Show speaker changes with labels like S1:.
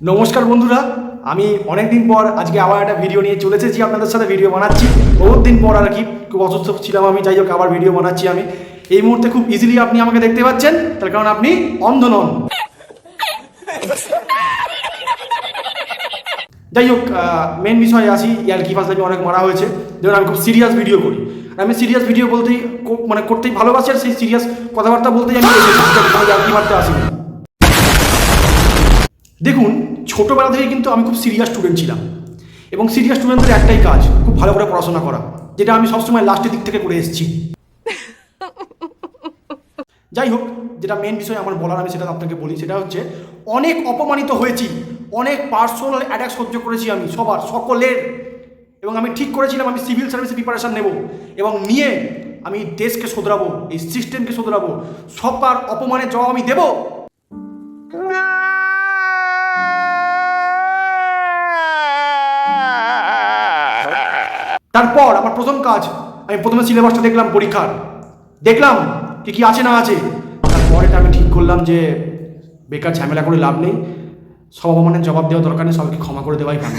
S1: নমস্কার বন্ধুরা, আমি অনেকদিন পর আজকে আবার একটা ভিডিও নিয়ে চলে এসেছি, আপনাদের সাথে ভিডিও বানাচ্ছি। বহুত দিন পর আর কি, খুব অসুস্থ ছিলাম আমি, যাই হোক আবার ভিডিও বানাচ্ছি আমি এই মুহূর্তে। খুব ইজিলি আপনি আমাকে দেখতে পাচ্ছেন, তার কারণ আপনি অন্ধ নন। যাই হোক, মেন বিষয়ে আসি। ইয়ার্কি ফাজলামি অনেক মারা হয়েছে, যেমন আমি খুব সিরিয়াস ভিডিও করি। আমি সিরিয়াস ভিডিও বলতেই মানে করতেই ভালোবাসি, আর সেই সিরিয়াস কথাবার্তা বলতেই আমি এসেছি, ইয়ার্কি মারতে আসিনি। দেখুন, ছোটোবেলা থেকে কিন্তু আমি খুব সিরিয়াস স্টুডেন্ট ছিলাম, এবং সিরিয়াস স্টুডেন্টদের একটাই কাজ, খুব ভালো করে পড়াশোনা করা, যেটা আমি সবসময় লাস্টের দিক থেকে করে এসেছি। যাই হোক, যেটা মেন বিষয় আমার বলার, আমি সেটা আপনাকে বলি। সেটা হচ্ছে, অনেক অপমানিত হয়েছি, অনেক পার্সোনাল অ্যাটাক সহ্য করেছি আমি সবার, সকলের। এবং আমি ঠিক করেছিলাম আমি সিভিল সার্ভিসে প্রিপারেশান নেব, এবং নিয়ে আমি দেশকে শোধরাবো, এই সিস্টেমকে শোধরাবো, সবার অপমানের জবাব আমি দেবো। তারপর আমার প্রথম কাজ, আমি প্রথমে সিলেবাসটা দেখলাম, পরীক্ষার দেখলাম কি কি আছে না আছে। তারপর এটা আমি ঠিক করলাম যে বেকার ঝামেলা করে লাভ নেই, সব অপমানের জবাব দেওয়া দরকার নেই, সবাইকে ক্ষমা করে দেওয়াই ভালো।